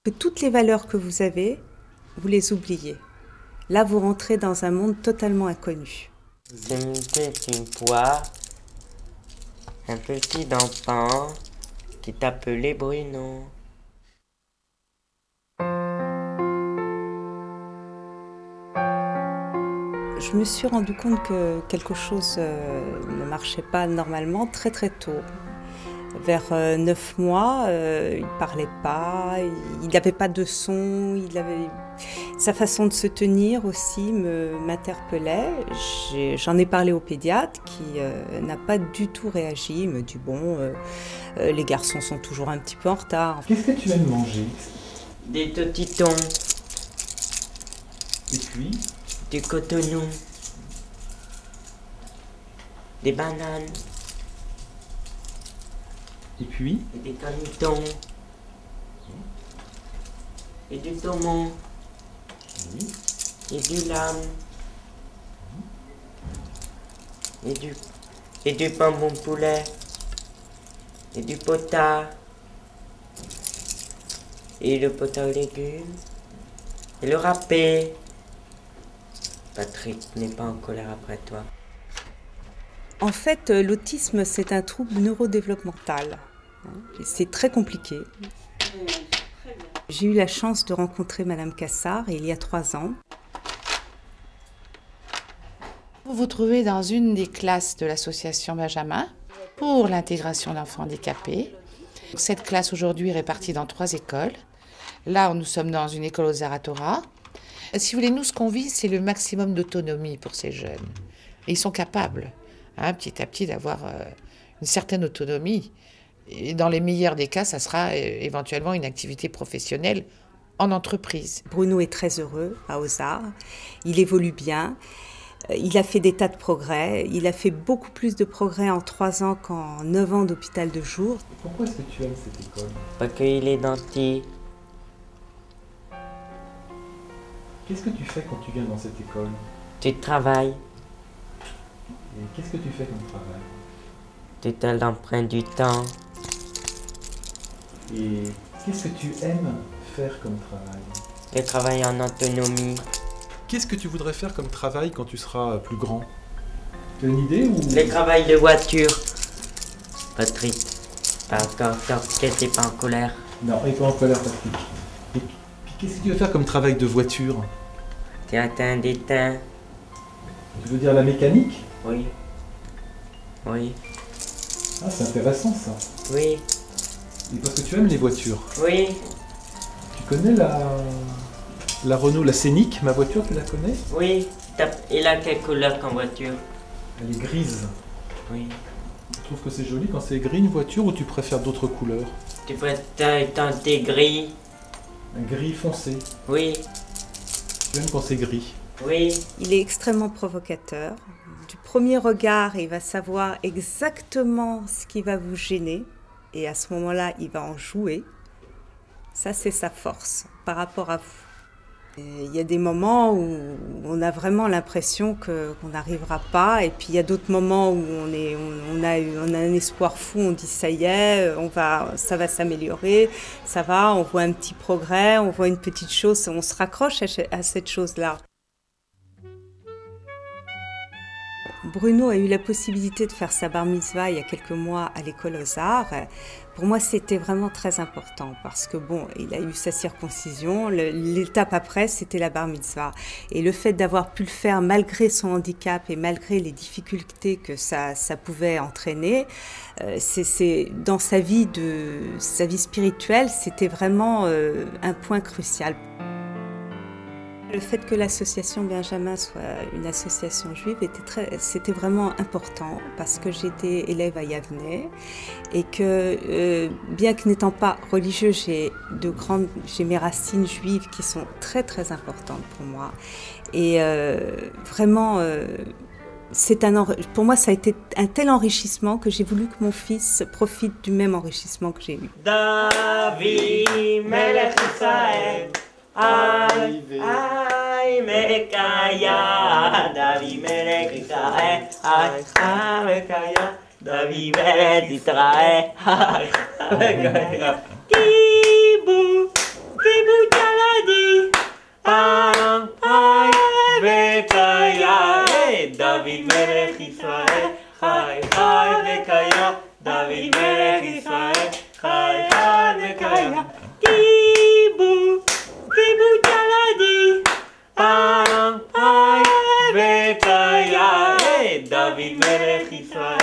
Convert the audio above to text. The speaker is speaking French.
Que toutes les valeurs que vous avez, vous les oubliez. Là, vous rentrez dans un monde totalement inconnu. C'était une fois un petit enfant qui t'appelait Bruno. Je me suis rendu compte que quelque chose ne marchait pas normalement très très tôt. Vers 9 mois, il ne parlait pas, il n'avait pas de son, sa façon de se tenir aussi m'interpellait. J'en ai parlé au pédiatre qui n'a pas du tout réagi. Il me dit bon, les garçons sont toujours un petit peu en retard. Qu'est-ce que tu aimes manger? Des totitons, Et puis, du cotonou, des bananes, et puis, et des canetons, et du saumon, oui. et du lame, et du jambon poulet, et du potard, et le potard aux légumes, et le râpé. Patrick n'est pas en colère après toi. En fait, l'autisme, c'est un trouble neurodéveloppemental. C'est très compliqué. J'ai eu la chance de rencontrer Madame Cassard il y a 3 ans. Vous vous trouvez dans une des classes de l'association Benjamin pour l'intégration d'enfants handicapés. Cette classe aujourd'hui est répartie dans 3 écoles. Là, nous sommes dans une école aux Zaratora. Si vous voulez, nous, ce qu'on vise, c'est le maximum d'autonomie pour ces jeunes. Et ils sont capables, petit à petit, d'avoir une certaine autonomie. Et dans les meilleurs des cas, ça sera éventuellement une activité professionnelle en entreprise. Bruno est très heureux à Ozar. Il évolue bien. Il a fait des tas de progrès. Il a fait beaucoup plus de progrès en 3 ans qu'en 9 ans d'hôpital de jour. Pourquoi est-ce que tu aimes cette école? Parce qu'il est gentil. Qu'est-ce que tu fais quand tu viens dans cette école? Tu travailles, Et qu'est-ce que tu fais comme travail? tu te l'empruntes du temps. Et qu'est-ce que tu aimes faire comme travail? Tu travailles en autonomie. Qu'est-ce que tu voudrais faire comme travail quand tu seras plus grand? Tu as une idée ou... Le travail de voiture. Patrick, pas encore qu'elle t'es pas en colère. Non, et pas en colère, Patrick. Et puis, qu'est-ce que tu veux faire comme travail de voiture? Tu atteins des teints. Tu veux dire la mécanique? Oui. Oui. Ah, c'est intéressant ça. Oui. Et parce que tu aimes les voitures. Oui. Tu connais la Renault, la Scénic, ma voiture, tu la connais? Oui. Il a quelle couleur comme voiture? Elle est grise. Oui. Tu trouves que c'est joli quand c'est gris une voiture ou tu préfères d'autres couleurs? Tu préfères tenter gris? Un gris foncé. Oui. Tu aimes quand c'est gris. Oui. Il est extrêmement provocateur. Du premier regard, il va savoir exactement ce qui va vous gêner. Et à ce moment-là, il va en jouer. Ça, c'est sa force par rapport à vous. Et il y a des moments où on a vraiment l'impression qu'on n'arrivera pas. Et puis il y a d'autres moments où on a un espoir fou. On dit ça y est, ça va s'améliorer. Ça va, on voit un petit progrès, on voit une petite chose. On se raccroche à cette chose-là. Bruno a eu la possibilité de faire sa bar mitzvah il y a quelques mois à l'école aux Arts. Pour moi, c'était vraiment très important parce que bon, il a eu sa circoncision. L'étape après, c'était la bar mitzvah. Et le fait d'avoir pu le faire malgré son handicap et malgré les difficultés que ça pouvait entraîner, c'est dans sa vie spirituelle, c'était vraiment un point crucial. Le fait que l'association Benjamin soit une association juive c'était vraiment important parce que j'étais élève à Yavne et que bien que n'étant pas religieux, j'ai mes racines juives qui sont très très importantes pour moi et vraiment pour moi ça a été un tel enrichissement que j'ai voulu que mon fils profite du même enrichissement que j'ai eu. David Melech Israël. Ay, Mekaya, David Melech Israël, ay, Mekaya, David Melech Israël, ay, Mekaya. Kibou, דוד מלך ישראל, חי חי וקיים, דוד מלך ישראל, חי חי וקיים. קיבוץ, קיבוץ ילדי, חי וקיים, דוד מלך ישראל.